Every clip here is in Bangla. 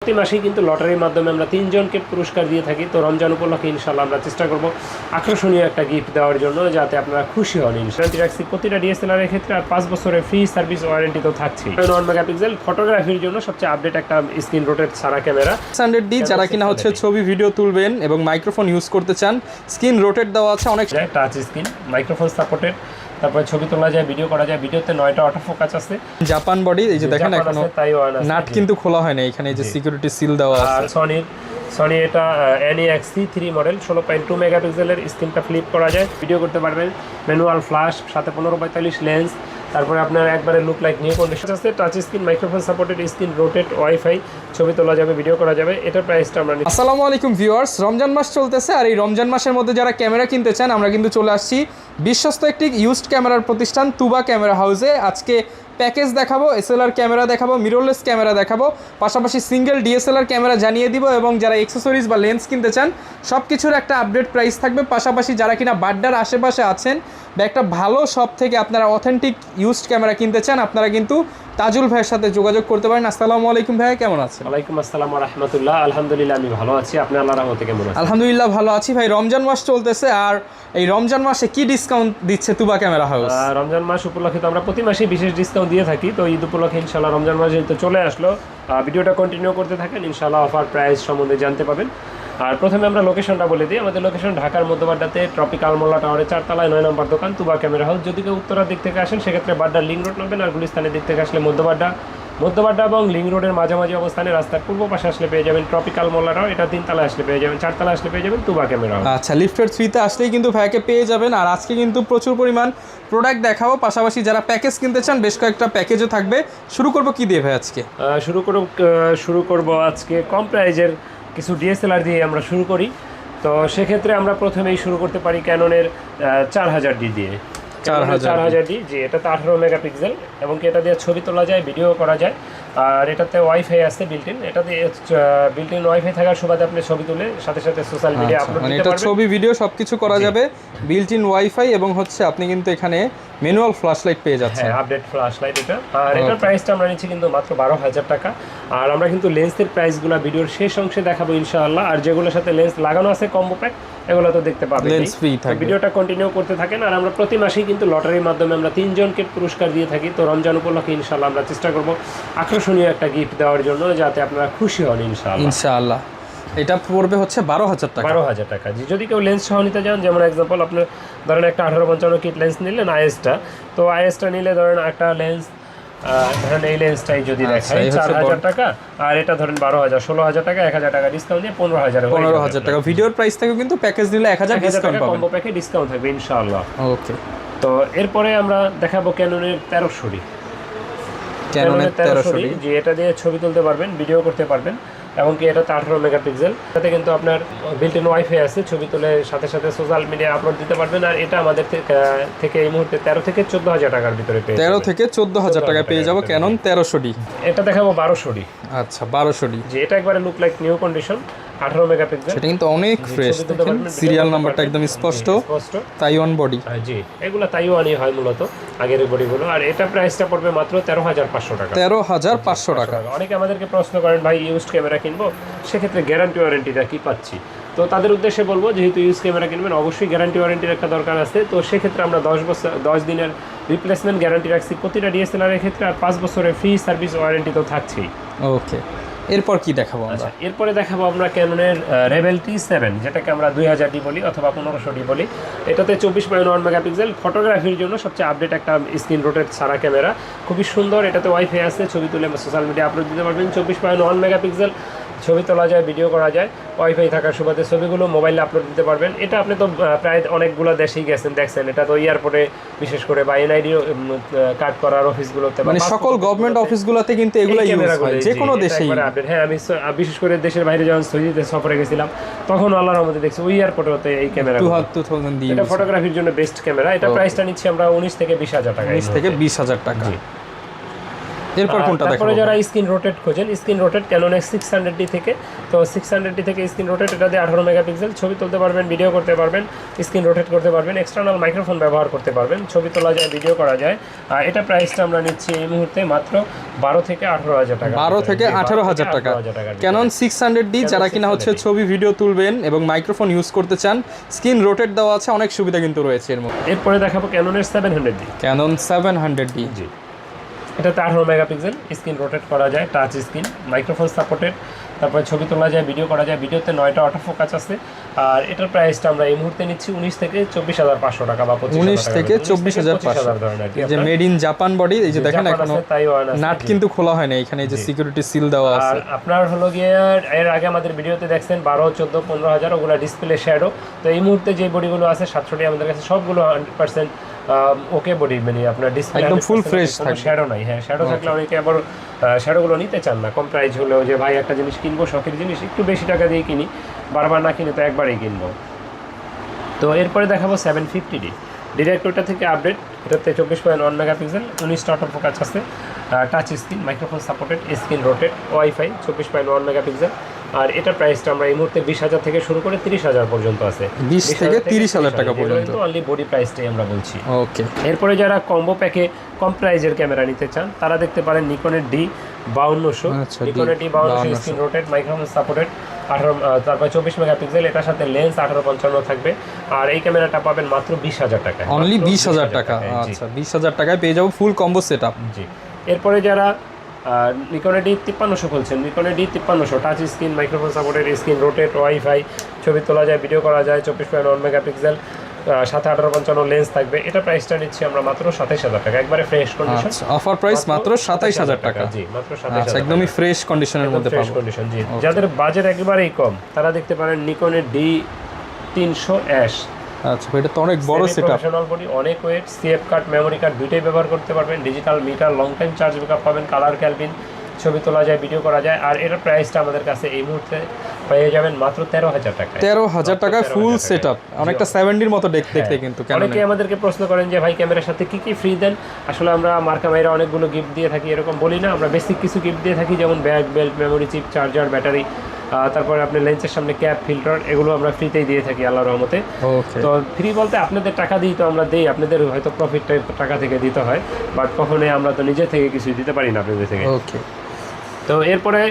প্রতি মাসেই কিন্তু লটারির মাধ্যমে আমরা 3 জনকে পুরস্কার দিয়ে থাকি। তো রমজান উপলক্ষে ইনশাআল্লাহ আমরা চেষ্টা করব আকর্ষণীয় একটা গিফট দেওয়ার জন্য, যাতে আপনারা খুশি হন। গ্যারান্টি রাখছি প্রতিটা ডিএসএলআর এর ক্ষেত্রে, আর 5 বছরের ফ্রি সার্ভিস ওয়ারেন্টি তো থাকছেই। 9 মেগাপিক্সেল ফটোগ্রাফির জন্য সবচেয়ে আপডেট একটা স্ক্রিন রোটেট ছাড়া ক্যামেরা 600D। যারা কিনা হচ্ছে ছবি ভিডিও তুলবেন এবং মাইক্রোফোন ইউজ করতে চান, স্ক্রিন রোটেট দেওয়া আছে, অনেক টাচ স্ক্রিন, মাইক্রোফোন সাপোর্টেড, তারপরে ছবি তোলা যায়, ভিডিও করা যায়। ভিডিওতে 9টা অটো ফোকাস আছে, জাপান বডি। এই যে দেখেন এখনো নাট কিন্তু খোলা হয় না, এখানে এই যে সিকিউরিটি সিল দেওয়া আছে। আর সনি এটা NEXC3 মডেল 16.2 মেগাপিক্সেলের, স্ক্রিনটা ফ্লিপ করা যায়, ভিডিও করতে পারবেন, ম্যানুয়াল ফ্ল্যাশ, সাথে 15-45 লেন্স, তারপরে আপনার একবারে লুক লাইক নিউ কন্ডিশন আছে, touch screen, microphone supported screen, rotate, wifi, ছবি তোলা যাবে, ভিডিও করা যাবে। এটার প্রাইসটা আমরা আসসালামু আলাইকুম ভিউয়ার্স, রমজান মাস চলতেছে, আর এই রমজান মাসের মধ্যে যারা ক্যামেরা কিনতে চান, আমরা কিন্তু চলে আসছি বিশ্বস্ত একটি ইউজড ক্যামেরার প্রতিষ্ঠান তুবা ক্যামেরা হাউসে। আজকে প্যাকেজ দেখাবো, SLR ক্যামেরা দেখাবো, মিররলেস ক্যামেরা দেখাবো, পাশাপাশি সিঙ্গেল DSLR ক্যামেরা জানিয়ে দিব, এবং যারা অ্যাক্সেসরিজ বা লেন্স কিনতে চান সব কিছুর একটা আপডেট প্রাইস থাকবে। পাশাপাশি যারা কিনা বাড্ডার আশেপাশে আছেন বা একটা ভালো শপ থেকে আপনারা অথেন্টিক ইউজড ক্যামেরা কিনতে চান, আপনারা কিন্তু তাজুল ভাইয়ের সাথে যোগাযোগ করতে পারেন। আসসালামু আলাইকুম ভাই, কেমন আছেন? ওয়ালাইকুম আসসালাম ওয়া রাহমাতুল্লাহ। আলহামদুলিল্লাহ আমি ভালো আছি, আপনি আল্লাহর রহমতে কেমন আছেন? আলহামদুলিল্লাহ ভালো আছি ভাই। রমজান মাস চলতেছে, আর এই রমজান মাসে কি ডিসকাউন্ট দিচ্ছে তুবা ক্যামেরা হাউস? রমজান মাস উপলক্ষে তো আমরা প্রতি মাসেই বিশেষ ডিসকাউন্ট দিয়ে থাকি। তো ঈদ উপলক্ষে ইনশাআল্লাহ রমজান মাস যেহেতু চলে আসলো, ভিডিওটা কন্টিনিউ করতে থাকেন, ইনশাআল্লাহ অফার প্রাইস সম্বন্ধে জানতে পাবেন। আর প্রথমে আমরা লোকেশনটা বলে দিই। আমাদের লোকেশন ঢাকার মধ্যবাড্ডাতে ট্রপিক্যাল মোল্লা টাওয়ারে 4 তলায় 9 নম্বর দোকান তুবা ক্যামেরা হাউস। যদি কেউ উত্তরার দিক থেকে আসেন সেক্ষেত্রে বাড্ডার লিঙ্ক রোড নামবেন, আর গুলিস্তানের দিক থেকে আসলে মধ্যবাড্ডা এবং লিঙ্ক রোডের মাঝামাঝি অবস্থানে রাস্তার পূর্ব পাশে আসলে পেয়ে যাবেন ট্রপিক্যাল মোল্লা টাওয়ার। এটা 3 তলায় আসলে পেয়ে যাবেন, 4 তলায় আসলে পেয়ে যাবেন তুবা ক্যামেরা হাউস। আচ্ছা, লিফটের 3তে আসলেই কিন্তু ভাইকে পেয়ে যাবেন। আর আজকে কিন্তু প্রচুর পরিমাণ প্রোডাক্ট দেখাবো, পাশাপাশি যারা প্যাকেজ কিনতে চান বেশ কয়েকটা প্যাকেজও থাকবে। শুরু করব কি দিয়ে ভাই আজকে? শুরু করব আজকে কম প্রাইজের কিছু DSLR দিয়ে আমরা শুরু করি। তো সেক্ষেত্রে আমরা প্রথমেই শুরু করতে পারি ক্যাননের 4000D দিয়ে। 4000D, জি, এটাতে 18 মেগাপিক্সেল এবং এটা দিয়ে ছবি তোলা যায়, ভিডিও করা যায়। আর এটাতে ওয়াইফাই আছে বিল্ট ইন। এটাতে বিল্ট ইন ওয়াইফাই থাকার সুবাদে আপনি ছবি তুলে সাথে সাথে সোশ্যাল মিডিয়া আপলোড মানে দিতে এটা পারবেন। ছবি ভিডিও সবকিছু করা যাবে, বিল্ট ইন ওয়াইফাই, এবং হচ্ছে আপনি কিন্তু এখানে ম্যানুয়াল ফ্ল্যাশ লাইট পেয়ে যাচ্ছেন। হ্যাঁ, আপডেট ফ্ল্যাশ লাইট এটা। আর এটার প্রাইসটা আমরা নিচ্ছি কিন্তু মাত্র 12,000 টাকা। আর আমরা কিন্তু লেন্সের প্রাইসগুলো ভিডিওর শেষ অংশে দেখাবো ইনশাআল্লাহ। আর যেগুলোর সাথে লেন্স লাগানো আছে কম্বো প্যাক, এগুলো তো দেখতে পাবেন, লেন্স ফ্রি থাকবে। ভিডিওটা কন্টিনিউ করতে থাকেন। আর আমরা প্রতি মাসেই কিন্তু লটারির মাধ্যমে আমরা 3 জনকে পুরস্কার দিয়ে থাকি। তো রমজান উপলক্ষে ইনশাআল্লাহ আমরা চেষ্টা করব আকর্ষণীয় একটা গিফট দেওয়ার জন্য, যাতে আপনারা খুশি হন ইনশাআল্লাহ। এটা পড়বে হচ্ছে 12,000 টাকা। 12,000 টাকা, জি। যদি কেউ লেন্স সহ নিতে চান, যেমন এক্সাম্পল আপনার ধরেন একটা 1855 কিট লেন্স নিলেন IS-টা, তো IS-টা নিলে ধরেন একটা লেন্স, ধরেন এই লেন্সটাই যদি দেখাই 4,000 টাকা, আর এটা ধরেন 12,000, 16,000 টাকা, 1,000 টাকা ডিসকাউন্ট দিয়ে 15,000 টাকা। ভিডিওর প্রাইস থেকে কিন্তু প্যাকেজ নিলে 1,000 ডিসকাউন্ট পাবেন, কম্বো প্যাকে ডিসকাউন্ট থাকবে ইনশাআল্লাহ। ওকে। তো এরপরে আমরা দেখাবো ক্যাননের 1300D। ক্যাননের 1300D, জি, এটা দিয়ে ছবি তুলতে পারবেন, ভিডিও করতে পারবেন, এবং কি এটা 18 মেগাপিক্সেল। এটাতে কিন্তু আপনার বিল্ট ইন ওয়াইফাই আছে, ছবি তুলে সাথে সাথে সোশ্যাল মিডিয়া আপলোড দিতে পারবেন। আর এটা আমাদের থেকে এই মুহূর্তে 13 থেকে 14,000 টাকার ভিতরে পেয়ে 13 থেকে 14,000 টাকা পেয়ে যাবো ক্যানন 1300D। এটা দেখাবো 1200D। আচ্ছা, 1200D, জি, এটা একবারে look like new condition, 18 megapixel. সেটা কিন্তু অনেক ফ্রেশ, দেখেন সিরিয়াল নাম্বারটা একদম স্পষ্ট, তাইওয়ান বডি। জি, এগুলো তাইওয়ানই হয় মূলত, আগের বডিগুলো। আর এটা প্রাইসটা পড়বে মাত্র 13,500 টাকা। 13,500 টাকা। অনেকে আমাদেরকে প্রশ্ন করেন, ভাই ইউজড ক্যামেরা কিনবো, সেক্ষেত্রে গ্যারান্টি ওয়ারেন্টিটা কি পাচ্ছি? তো তাদের উদ্দেশ্যে বলবো, যেহেতু ইউজ ক্যামেরা কিনবেন অবশ্যই গ্যারান্টি ওয়ারেন্টির একটা দরকার আছে। তো সেক্ষেত্রে আমরা 10 দিনের রিপ্লেসমেন্ট গ্যারান্টি রাখছি প্রতিটা DSLR এর ক্ষেত্রে, আর 5 বছরের ফ্রি সার্ভিস ওয়ারেন্টি তো থাকছেই। ওকে, এরপর কি দেখাবো আমরা? এরপরে দেখাবো আমরা ক্যাননের রেবেল T7, যেটাকে আমরা 2000D বলি অথবা 1500D বলি। এটাতে 24.1 মেগাপিক্সেল ফটোগ্রাফির জন্য সবচেয়ে আপডেট একটা স্ক্রিন রোটেট ছাড়া ক্যামেরা, খুবই সুন্দর। এটাতে ওয়াইফাই আছে, ছবি তুলে সোশ্যাল মিডিয়া আপলোড দিতে পারবেন। 24.1 মেগাপিক্সেল, ছবি তোলা যায়, ভিডিও করা যায়, ওয়াইফাই থাকার সুবাদে ছবিগুলো মোবাইলে আপলোড দিতে পারবেন। এটা আপনি তো প্রায় অনেকগুলো দেশেই গেছেন, দেখছেন। এটা তো এয়ারপোর্টে বিশেষ করে বা NID কার্ড করার অফিসগুলোতে, মানে সকল গভর্নমেন্ট অফিসগুলোতে কিন্তু এগুলো ইউজ হয়, যে কোনো দেশেই। হ্যাঁ, আমি বিশেষ করে দেশের বাইরে যখন সৌদিতে সফরে গেছিলাম, তখন আল্লাহর রহমতে দেখছি ওই এয়ারপোর্টে এই ক্যামেরা 2000 দিয়ে। এটা ফটোগ্রাফির জন্য বেস্ট ক্যামেরা। এটা প্রাইসটা নিচ্ছি আমরা 19 থেকে 20,000 টাকা। 19 থেকে 20,000 টাকা। এরপর কোনটা তারপরে দেখাবো? যারা স্ক্রিন রোটেট খোঁজেন, স্ক্রিন রোটেট ক্যাননের 600D থেকে, তো 600D থেকে স্ক্রিন রোটেট, এটা দিয়ে 18 মেগাপিক্সেল, ছবি তুলতে পারবেন, ভিডিও করতে পারবেন, স্ক্রিন রোটেট করতে পারবেন, এক্সটার্নাল মাইক্রোফোন ব্যবহার করতে পারবেন, ছবি তোলা যায়, ভিডিও করা যায়। আর এটা প্রাইসটা আমরা নিচ্ছি এই মুহূর্তে মাত্র 12 থেকে 18,000 টাকা। 12 থেকে 18,000 টাকা। ক্যানন 600D যারা কিনা হচ্ছে ছবি ভিডিও তুলবেন এবং মাইক্রোফোন ইউজ করতে চান, স্ক্রিন রোটেট দেওয়া আছে, অনেক সুবিধা কিন্তু রয়েছে এর মধ্যে। এরপরে দেখাবো ক্যাননের 700D। ক্যানন 700D, জি, এটাতে 18 মেগাপিক্সেল, স্ক্রিন রোটেট করা যায়, টাচ স্ক্রিন, মাইক্রোফোন সাপোর্টেড, তারপরে ছবি তোলা যায়, ভিডিও করা যায়, ভিডিওতে 9টা অটো ফোকাস আছে। আর এটার প্রাইসটা আমরা এই মুহূর্তে নিচ্ছি 19 থেকে 24,500 টাকা বা 19 থেকে 24,500 ধরেন আর কি। যে মেড ইন জাপান বডি, এই যে দেখেন এখনো নাট কিন্তু খোলা হয় না, এখানে এই যে সিকিউরিটি সিল দেওয়া আছে। আর আপনার হলো গিয়ে এর আগে আমাদের ভিডিওতে দেখছেন 12, 14, 15,000 ওগুলো ডিসপ্লে শ্যাডো। তো এই মুহূর্তে যে বডিগুলো আছে 700D আমাদের কাছে সবগুলো 100% ওকে বডি, মানে আপনার ডিসপ্লে একদম ফুল ফ্রেশ থাকে, শ্যাডো নাই। হ্যাঁ, শ্যাডো থাকলে অনেকে আবার শ্যাডোগুলো নিতে চান না, কম প্রাইস হলেও, যে ভাই একটা জিনিস কিনবো, শখের জিনিস, একটু বেশি টাকা দিয়ে কিনি, বারবার না কিনে তো একবারেই কিনবো। তো এরপরে দেখাবো 750D, ডিরেক্ট ওটা থেকে আপডেট। এটাতে 24.1 মেগাপিক্সেল, 19টা অটো ফোকাস আছে, touch screen, microphone supported, screen rotate, wifi, 24.1 megapixel. আর এটার প্রাইসটা আমরা এই মুহূর্তে 20,000 থেকে শুরু করে 30,000 পর্যন্ত আছে, 20 থেকে 30,000 টাকা পর্যন্ত। অনলি বডি প্রাইসটাই আমরা বলছি। ওকে, এরপরে যারা কম্বো প্যাকে কম প্রাইজের ক্যামেরা নিতে চান, তারা দেখতে পারেন নিকনের D5200। আচ্ছা, নিকনের D5200 screen rotate, microphone supported, 18, তারপর 24 মেগাপিক্সেল, এটার সাথে লেন্স 1855 থাকবে। আর এই ক্যামেরাটা পাবেন মাত্র 20,000 টাকায়, অনলি 20,000 টাকা। আচ্ছা, 20,000 টাকায় পেয়ে যাবো ফুল কম্বো সেটআপ। জি, এরপরে যারা নিকনের D5300 খুলছেন, নিকনের D5300 touch screen, microphone supported, screen rotate, wifi, ছবি তোলা যায়, ভিডিও করা যায়, 24.1 মেগাপিক্সেল, সাথে 1855 লেন্স থাকবে। এটা প্রাইসটা নিচ্ছি আমরা মাত্র 27,000 টাকা, একবারে ফ্রেশ কন্ডিশন। অফার প্রাইস মাত্র 27,000 টাকা। জি, মাত্র 27,000 আচ্ছা, একদমই ফ্রেশ কন্ডিশনের মধ্যে ফ্রেশ পাবো। কন্ডিশন। জি, যাদের বাজেট একেবারেই কম, তারা দেখতে পারেন নিকনের D300S। আচ্ছা, এটা তো অনেক বড় সেটআপ, প্রফেশনাল বডি, অনেক weight, CF card, memory card দুইটাই ব্যবহার করতে পারবেন, digital meter, long time charge backup পাবেন, কালার ক্যালভিন, ছবি তোলা যায়, ভিডিও করা যায়। আর এটার প্রাইসটা আমাদের কাছে এই মুহূর্তে পেয়ে যাবেন মাত্র 13,000 টাকায়। 13,000 টাকায় ফুল সেটআপ, অনেকটা 70-র মতো দেখতে কিন্তু। অনেকে আমাদেরকে প্রশ্ন করেন যে ভাই ক্যামেরার সাথে কি কি ফ্রি দেন। আসলে আমরা মার্কা মাইরা অনেকগুলো গিফট দিয়ে থাকি, এরকম বলি না, আমরা বেসিক কিছু গিফট দিয়ে থাকি, যেমন bag, belt, memory chip, charger, battery, তারপরে আপনার লেন্সের সামনে ক্যাপ, ফিল্টার, এগুলো আমরা ফ্রিতেই দিয়ে থাকি আল্লাহর রহমতে। তো ফ্রি বলতে আপনাদের টাকা দিই, তো আমরা দিই, আপনাদের হয়তো প্রফিটটা টাকা থেকে দিতে হয়, বাট কখনোই আমরা তো নিজে থেকে কিছুই দিতে পারি না আপনাদের থেকে। ওকে, তো এরপরে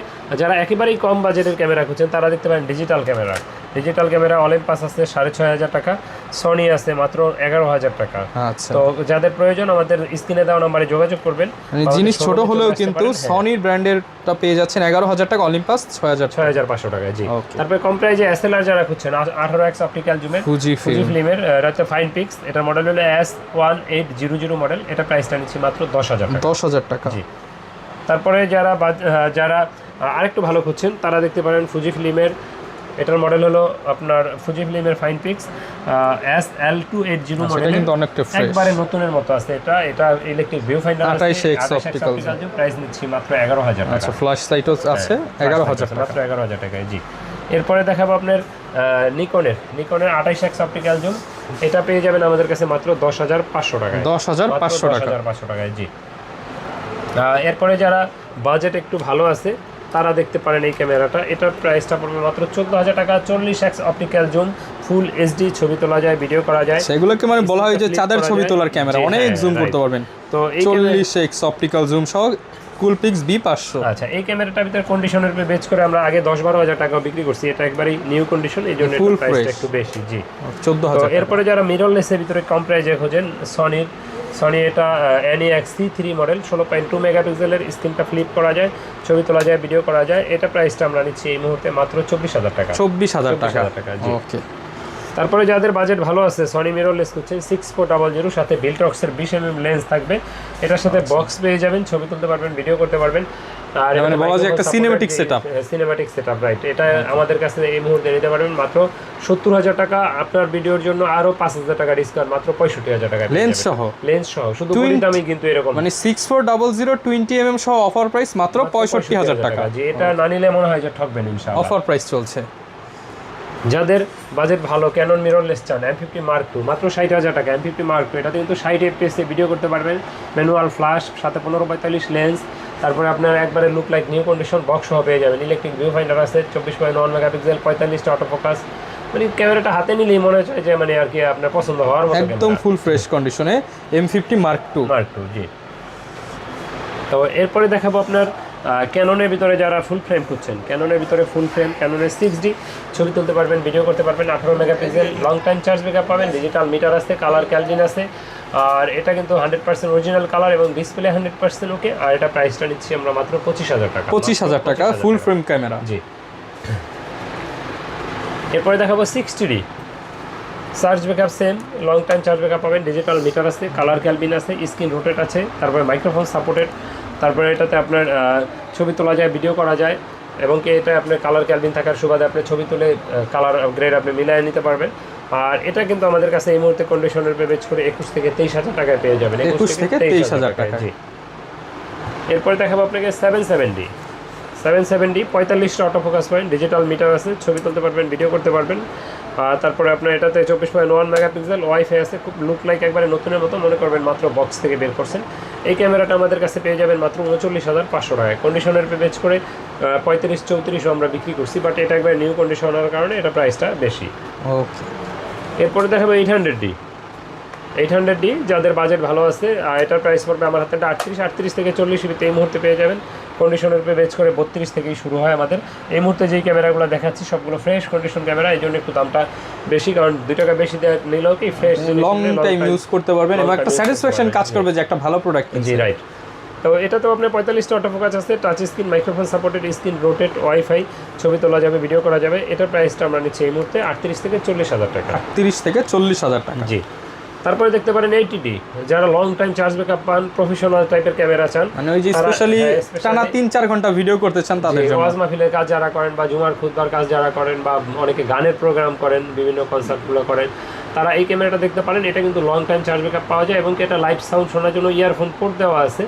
যারা একেবারেই কম বাজেটের ক্যামেরা খুঁজছেন, তারা দেখতে পারেন digital camera. Digital camera Olympus আছে 6,500 টাকা, সনি আছে মাত্র 11,000 টাকা। আচ্ছা, তো যাদের প্রয়োজন আমাদের স্ক্রিনে দেওয়া নম্বরে যোগাযোগ করবেন। মানে জিনিস ছোট হলেও কিন্তু সনির ব্র্যান্ডেরটা পেয়ে যাচ্ছেন 11,000 টাকা, অলিম্পাস 6,500 টাকা। জি, তারপরে কম প্রাইজে এসএলআর যারা খুঁজছেন, 18x অপটিক্যাল জুমের, ফুজি ফিল্মের, এটা হচ্ছে ফাইন পিক্স, এটার মডেল হলো S1800 মডেল। এটা প্রাইসটা নিচ্ছি মাত্র 10,000 টাকা। 10,000 টাকা। জি, তারপরে যারা আরেকটু ভালো খুঁজছেন, তারা দেখতে পারেন ফুজি ফিল্মের, এটার মডেল হলো আপনার ফুজি ফিল্মের ফাইন পিক্স SL280 মডেল, কিন্তু অনেকটা ফ্রেশ, একবারে নতুনের মতো আছে। এটা electric view finder, 28x optical, price নিচ্ছি মাত্র 11,000 টাকা। আচ্ছা, ফ্ল্যাশ লাইটও আছে 11,000 টাকা, মাত্র 11,000 টাকায়। জি, এরপরে দেখাবো আপনার নিকনের 28x অপটিক্যাল জুম। এটা পেয়ে যাবেন আমাদের কাছে মাত্র 10,500 টাকায়। 10,500 টাকা। 10,500 টাকায়। জি, এরপরে যারা বাজেট একটু ভালো আছে, তারা দেখতে পারেন এই ক্যামেরাটা। এটার প্রাইসটা পড়বে মাত্র 14,000 টাকা, 40x optical zoom, full HD, ছবি তোলা যায়, ভিডিও করা যায়। সেগুলোকে মানে বলা হয় যে চাঁদের ছবি তোলার ক্যামেরা, অনেক জুম করতে পারবেন। তো 40x অপটিক্যাল জুম সহ কুলপিক্স B500। আচ্ছা, এই ক্যামেরাটার ভিতরে কন্ডিশনের উপরে বেচ করে আমরা আগে 10-12,000 টাকা বিক্রি করছি, এটা একবারই নিউ কন্ডিশন, এই জন্য এর প্রাইসটা একটু বেশি। জি, 14,000। এরপরে যারা মিররলেসের ভিতরে কম প্রাইসে খোঁজেন, সনি এটা NEX-C3 মডেল, 16.2 মেগাপিক্সেলের, স্ক্রিনটা ফ্লিপ করা যায়, ছবি তোলা যায়, ভিডিও করা যায়। এটা প্রাইসটা আমরা নিচ্ছি এই মুহূর্তে মাত্র 24,000 টাকা। 24,000 টাকা। জি, ওকে। তারপরে যাদের বাজেট ভালো আছে, সনি মিররলেস খুঁজছেন, 6400 সাথে বিল্টক্সের 20mm লেন্স থাকবে, এটার সাথে বক্স পেয়ে যাবেন, ছবি তুলতে পারবেন, ভিডিও করতে পারবেন। আর মানে বলা যায় একটা সিনেম্যাটিক সেটআপ, রাইট। এটা আমাদের কাছে এই মুহূর্তে নিতে পারবেন মাত্র 70,000 টাকা। আপনার ভিডিওর জন্য আরো 5,000 টাকা ডিসকাউন্ট, মাত্র 65,000 টাকা লেন্স সহ শুধু বডি দামই কিন্তু এরকম, মানে 6400 20mm সহ অফার প্রাইস মাত্র 65,000 টাকা। যে এটা না নিলে মনে হয় যে ঠকবেন ইনশাআল্লাহ। অফার প্রাইস চলছে। যাদের বাজেট ভালো, ক্যানন মিররলেস চান, M50 Mark II মাত্র 60,000 টাকা। M50 Mark II এটাতে কিন্তু 60 fps ভিডিও করতে পারবেন, ম্যানুয়াল ফ্ল্যাশ, সাথে 15-45 লেন্স, তারপরে আপনার একবারে look like new condition box সহ পেয়ে যাবেন। ইলেকট্রিক ভিউ ফাইন্ডার আছে, 24.1 মেগাপিক্সেল, 45টা অটোফোকাস। মানে ক্যামেরাটা হাতে নিলেই মনে হয় যে মানে আর কি আপনার পছন্দ হওয়ার মতো একদম ফুল ফ্রেশ কন্ডিশনে M50 Mark II। জি। তো এরপরে দেখাবো আপনার ক্যাননের ভিতরে যারা ফুল ফ্রেম খুঁজছেন, ক্যাননের ভিতরে ফুল ফ্রেম, ক্যাননের 6D ছবি তুলতে পারবেন, ভিডিও করতে পারবেন, 18 megapixel, long time charge backup পাবেন, ডিজিটাল মিটার আছে, কালার ক্যালভিন আছে। আর এটা কিন্তু 100% অরিজিনাল কালার এবং ডিসপ্লে 100% ওকে। আর এটা প্রাইসটা নিচ্ছি আমরা মাত্র 25,000 টাকা। 25,000 টাকা ফুল ফ্রেম ক্যামেরা। জি। এরপরে দেখাবো 60D charge backup, same long time charge backup পাবেন, ডিজিটাল মিটার আছে, কালার ক্যালভিন আছে, স্ক্রিন রোটেট আছে, তারপরে মাইক্রোফোন সাপোর্টেড, তারপরে এটাতে আপনার ছবি তোলা যায়, ভিডিও করা যায় এবং কি এটা আপনার কালার ক্যালভিন থাকার সুবাদে আপনি ছবি তুলে কালার আপগ্রেড আপনি মিলিয়ে নিতে পারবেন। আর এটা কিন্তু আমাদের কাছে এই মুহূর্তে কন্ডিশনের পেজ করে 21 থেকে 23,000 টাকায় পেয়ে যাবেন। 21 থেকে 23,000 টাকা। জি। এরপরে দেখাবো আপনাকে 770 45টা অটোফোকাস পয়েন্ট, ডিজিটাল মিটার আছে, ছবি তুলতে পারবেন, ভিডিও করতে পারবেন। তারপরে আপনার এটাতে 24.1 মেগাপিক্সেল, ওয়াইফাই আছে, খুব লুক লাইক একবারে নতুনের মতো মনে করবেন, মাত্র বক্স থেকে বের করছেন। এই ক্যামেরাটা আমাদের কাছে পেয়ে যাবেন মাত্র 39,500 টাকায়। কন্ডিশনের পেজ করে 35-34 আমরা বিক্রি করছি, বাট এটা একবার নিউ কন্ডিশন হওয়ার কারণে এটা প্রাইসটা বেশি। ওকে। এরপরে দেখাবো 800D যাদের বাজেট ভালো আছে। আর এটার প্রাইস পড়বে আমার হাতে 38 থেকে 40 এই মুহূর্তে পেয়ে যাবেন। কন্ডিশনের বেচ করে 32 থেকেই শুরু হয় আমাদের। এই মুহূর্তে যেই ক্যামেরাগুলো দেখাচ্ছি সবগুলো ফ্রেশ কন্ডিশন ক্যামেরা, এই জন্য একটু দামটা বেশি, কারণ 2 টাকা বেশি নিলেও কি ফ্রেশ লং টাইম ইউজ করতে পারবেন এবং একটা স্যাটিসফ্যাকশন কাজ করবে যে একটা ভালো প্রোডাক্ট। জি রাইট। তো এটা তো আপনার 45টা অটোফোকাস আছে, touch screen, microphone supported, screen rotate, wifi, ছবি তোলা যাবে, ভিডিও করা যাবে। এটার প্রাইসটা আমরা নিচ্ছি এই মুহূর্তে 38 থেকে 40,000 টাকা। 38 থেকে 40,000 টাকা। জি। তারপরে দেখতে পারেন 80D যারা লং টাইম চার্জ ব্যাকআপ পান, প্রফেশনাল টাইপের ক্যামেরা চান, মানে ওই যে স্পেশালি টানা 3-4 ঘন্টা ভিডিও করতে চান তাদের জন্য, ওয়াজ মাহফিলের কাজ যারা করেন বা জুমার খুতবার কাজ যারা করেন বা অনেকে গানের প্রোগ্রাম করেন, বিভিন্ন কনসার্টগুলো করেন, তারা এই ক্যামেরাটা দেখতে পারেন। এটা কিন্তু লং টাইম চার্জ ব্যাকআপ পাওয়া যায় এবং এটা লাইভ সাউন্ড শোনার জন্য ইয়ারফোন পোর্ট দেওয়া আছে।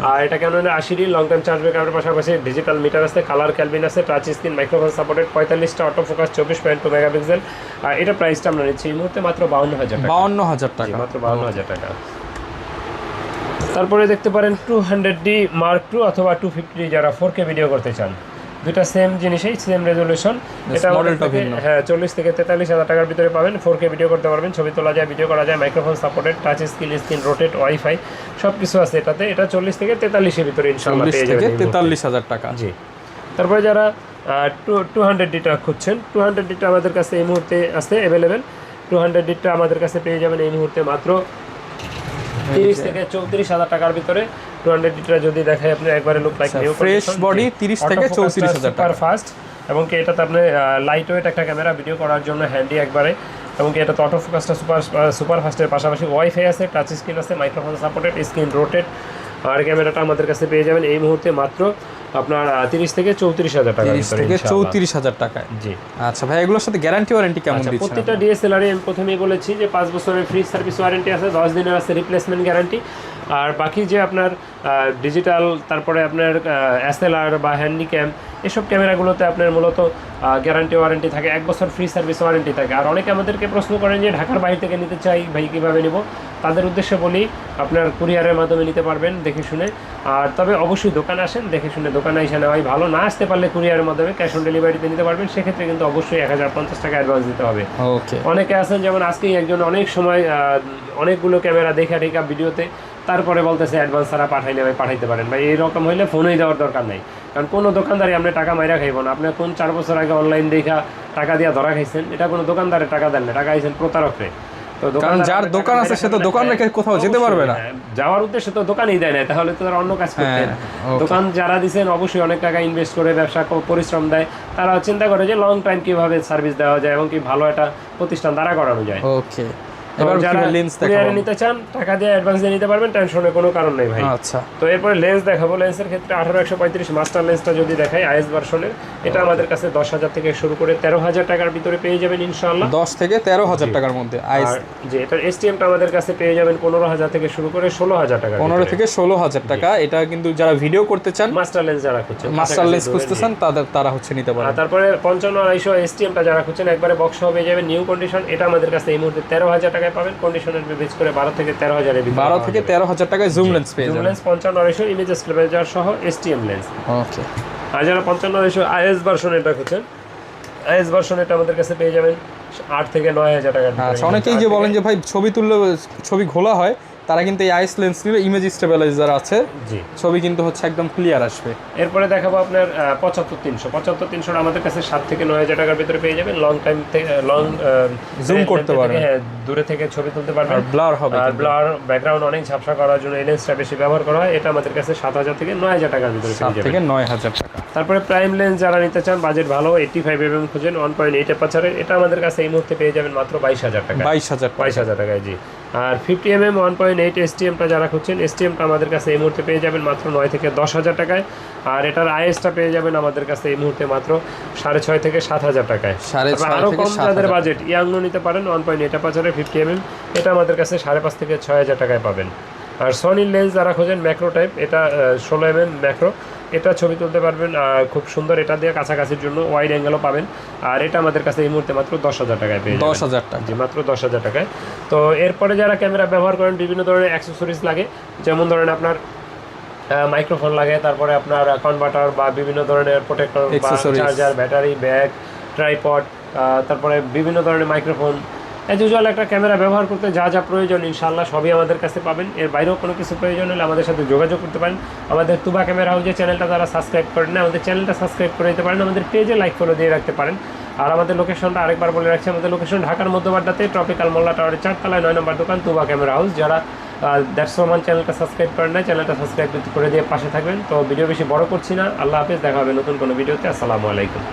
আর এটা কেন 80D লং টাইম চার্জ ব্যাকআপের পাশাপাশি ডিজিটাল মিটার আছে, কালার ক্যালভিন আছে, টাচ স্ক্রিন, মাইক্রোফোন সাপোর্টেড, 45টা অটোফোকাস, 24.2 মেগাপিক্সেল। আর এটা প্রাইসটা আমরা নিচ্ছি এই মুহূর্তে মাত্র 52,000 টাকা। 52,000 টাকা, মাত্র 52,000 টাকা। তারপরে দেখতে পারেন 200D Mark II অথবা 250D যারা 4K ভিডিও করতে চান, দুটা সেম জিনিসই, সেম রেজলিউশন। এটা মডেলটা ভিন্ন। হ্যাঁ, 40 থেকে 43,000 টাকার ভিতরে পাবেন। 4K ভিডিও করতে পারবেন, ছবি তোলা যায়, ভিডিও করা যায়, microphone supported, touch screen rotate, wifi সব কিছু আছে এটাতে। এটা 40 থেকে 43 এর ভিতরে ইনশাআল্লাহ পেয়ে যাবেন। 43,000 টাকা। জি। তারপরে যারা 200Dটা খুঁজছেন, 200Dটা আমাদের কাছে এই মুহূর্তে আছে अवेलेबल। 200Dটা আমাদের কাছে পেয়ে যাবেন এই মুহূর্তে মাত্র 30 থেকে 34,000 টাকার ভিতরে। 200Dটা যদি দেখাই আপনি একবারে look like new fresh body, 30 থেকে 34,000 টাকা। সুপার ফাস্ট এবং কি এটাতে আপনি লাইট ওয়েট একটা ক্যামেরা, ভিডিও করার জন্য হ্যান্ডি একবারে। এবং কি এটাতে অটো ফোকাসটা সুপার ফাস্টের পাশাপাশি ওয়াইফাই আছে, টাচ স্ক্রিন আছে, মাইক্রোফোন সাপোর্টেড, স্ক্রিন রোটেট। আর ক্যামেরাটা আমাদের কাছে পেয়ে যাবেন এই মুহূর্তে মাত্র আপনার 30 থেকে 34,000 টাকা। 30 থেকে 34,000 টাকায়। জি। আচ্ছা ভাই, এগুলোর সাথে গ্যারান্টি ওয়ারেন্টি কেমন দিচ্ছেন? প্রত্যেকটা ডিএসএলআর আমি প্রথমেই বলেছি যে 5 বছরের ফ্রি সার্ভিস ওয়ারেন্টি আছে, 10 দিনের আছে রিপ্লেসমেন্ট গ্যারান্টি। আর বাকি যে আপনার ডিজিটাল, তারপরে আপনার এসএলআর বা হ্যান্ডিক্যাম, এসব ক্যামেরাগুলোতে আপনার মূলত গ্যারান্টি ওয়ারেন্টি থাকে, 1 বছর ফ্রি সার্ভিস ওয়ারেন্টি থাকে। আর অনেকে আমাদেরকে প্রশ্ন করেন যে ঢাকার বাইরে থেকে নিতে চাই ভাই, কীভাবে নেব? তাদের উদ্দেশ্যে বলি আপনার কুরিয়ারের মাধ্যমে নিতে পারবেন দেখে শুনে। আর তবে অবশ্যই দোকানে আসেন, দেখে শুনে দোকানে এসে নেওয়াই ভালো। না আসতে পারলে কুরিয়ারের মাধ্যমে ক্যাশ অন ডেলিভারিতে নিতে পারবেন। সেক্ষেত্রে কিন্তু অবশ্যই 1050 টাকা অ্যাডভান্স দিতে হবে। ওকে। অনেকে আছেন যেমন আজকেই একজন অনেক সময় অনেকগুলো ক্যামেরা দেখা টেকা ভিডিওতে, তারপরে বলতেছে অ্যাডভান্স ছাড়া পাঠাইলে ভাই পাঠাইতে পারেন। ভাই এইরকম হইলে ফোনেই দেওয়ার দরকার নেই, কারণ কোনো দোকানদারই আপনি টাকা মাইরা খাইব না। আপনি কোন 4 বছর আগে অনলাইন দেখা টাকা দিয়ে ধরা খাইছেন, এটা কোনো দোকানদারের টাকা দেন না, টাকা খাইছেন প্রতারকরে। তো কারণ যার দোকান আছে সে তো দোকান রেখে কোথাও যেতে পারবে না, যাওয়ার উদ্দেশ্যে তো দোকানই দেয় না, তাহলে তো তারা অন্য কাজ করতেন। দোকান যারা দিচ্ছেন অবশ্যই অনেক টাকা ইনভেস্ট করে ব্যবসা পরিশ্রম দেয়, তারা চিন্তা করে যে লং টাইম কিভাবে সার্ভিস দেওয়া যায় এবং কি ভালো একটা প্রতিষ্ঠান দ্বারা করানো যায়। ওকে। এবার যারা লেন্স দেখাবো নিতে চান টাকা দিয়ে অ্যাডভান্স দিয়ে নিতে পারবেন, টেনশনের কোনো কারণ নেই ভাই। আচ্ছা। তো এরপরে লেন্স দেখাবো। লেন্সের ক্ষেত্রে 18-135 মাস্টার লেন্সটা যদি দেখাই আইএস ভার্সনের, এটা আমাদের কাছে 10,000 থেকে শুরু করে 13,000 টাকার ভিতরে পেয়ে যাবেন ইনশাআল্লাহ। 10 থেকে 13,000 টাকার মধ্যে আইএস। জি, এটার এসটিএমটা আমাদের কাছে পেয়ে যাবেন 15,000 থেকে শুরু করে 16,000 টাকা। 15 থেকে 16,000 টাকা। এটা কিন্তু যারা ভিডিও করতে চান, মাস্টার লেন্স যারা খুঁজছেন, মাস্টার লেন্স খুঁজতেছেন, তারা হচ্ছে নিতে পারেন। তারপরে 55-250 এসটিএমটা যারা খুঁজছেন একবারে বক্স সহ পেয়ে যাবেন নিউ কন্ডিশন। এটা আমাদের কাছে এই মুহূর্তে 13,000 টাকা টাকায় পাবেন, কন্ডিশনের বেস করে 12 থেকে 13,000 এর ভিতরে 12 থেকে 13,000 টাকায় জুম লেন্স পেয়ে জুম যাবেন। লেন্স 55 ইমেজ স্টেবিলাইজার সহ STM লেন্স। ওকে, আর যারা 55 IS ভার্সন এটা খুঁজছেন, IS ভার্সন এটা আমাদের কাছে পেয়ে যাবেন 8 থেকে 9,000 টাকার ভিতরে। আচ্ছা, অনেকেই যে বলেন যে ভাই ছবি তুললে ছবি ঘোলা হয়, তারা কিন্তু এই আইস লেন্স নিলে ইমেজ স্টেবিলাইজার আছে, জি, ছবি কিন্তু হচ্ছে একদম ক্লিয়ার আসবে। এরপরে দেখাবো আপনার 75-300 আমাদের কাছে 7 থেকে 9,000 টাকার ভিতরে পেয়ে যাবেন। লং টাইম থেকে লং জুম করতে পারবেন, হ্যাঁ, দূরে থেকে ছবি তুলতে পারবেন, আর ব্লার হবে, আর ব্লার ব্যাকগ্রাউন্ড অনেক ঝাপসা করার জন্য এই লেন্সটা বেশি ব্যবহার করা হয়। এটা আমাদের কাছে 7,000 থেকে 9,000 টাকার ভিতরে পেয়ে 7 যাবেন। থেকে 9,000 টাকা। তারপরে প্রাইম লেন্স যারা নিতে চান, বাজেট ভালো, 85mm খুঁজেন 1.8 অ্যাপারচারের, এটা আমাদের কাছে এই মুহূর্তে পেয়ে যাবেন মাত্র 22,000 টাকা। 22,000 টাকায়, জি। আর 50mm 1.8 STMটা যারা খুঁজছেন, STMটা আমাদের কাছে এই মুহূর্তে পেয়ে যাবেন মাত্র 9 থেকে 10,000 টাকায়। আর এটার ISটা পেয়ে যাবেন আমাদের কাছে এই মুহূর্তে মাত্র 6.5 থেকে 7,000 টাকায়। 6.5 আরও থেকে কম 7,000 যাদের বাজেট, ইয়াংও নিতে পারেন 1.8 অ্যাপারচারের 50mm, এটা আমাদের কাছে 5.5 থেকে 6,000 টাকায় পাবেন। আর সনির লেন্স যারা খোঁজেন ম্যাক্রো টাইপ, এটা 16mm ম্যাক্রো, এটা ছবি তুলতে পারবেন খুব সুন্দর, এটা দিয়ে কাছাকাছির জন্য ওয়াইড অ্যাঙ্গেলও পাবেন। আর এটা আমাদের কাছে এই মুহূর্তে মাত্র 10,000 টাকায় পেয়ে যাবেন। 10,000 টাকা, জি, মাত্র 10,000 টাকায়। তো এরপরে যারা ক্যামেরা ব্যবহার করেন, বিভিন্ন ধরনের অ্যাক্সেসরিজ লাগে, যেমন ধরেন আপনার মাইক্রোফোন লাগে, তারপরে আপনার কনভার্টার বা বিভিন্ন ধরনের প্রোটেক্টর বা চার্জার, ব্যাটারি, ব্যাগ, ট্রাইপড, তারপরে বিভিন্ন ধরনের মাইক্রোফোন, অ্যাজ ইউজুয়াল একটা ক্যামেরা ব্যবহার করতে যা যা প্রয়োজন ইনশাআল্লাহ সবই আমাদের কাছে পাবেন। এর বাইরেও কোনো কিছু প্রয়োজন হলে আমাদের সাথে যোগাযোগ করতে পারেন। আমাদের তুবা ক্যামেরা হাউজের চ্যানেলটা যারা সাবস্ক্রাইব করেন না, আমাদের চ্যানেলটা সাবস্ক্রাইব করে দিতে পারেন, আমাদের পেজে লাইক ফলো দিয়ে রাখতে পারেন। আর আমাদের লোকেশনটা আরেকবার বলে রাখছি, আমাদের লোকেশন ঢাকার মধ্যবাড্ডাতে ট্রপিক্যাল মোল্লা টাওয়ারের 4 তলায় 9 নম্বর দোকান, তুবা ক্যামেরা হাউস। যারা দ্যাটস রহমান চ্যানেলটা সাবস্ক্রাইব করেন না, চ্যানেলটা সাবস্ক্রাইব করে দিয়ে পাশে থাকবেন। তো ভিডিও বেশি বড় করছি না, আল্লাহ হাফেজ, দেখা হবে নতুন কোনো ভিডিওতে। আসসালামু আলাইকুম।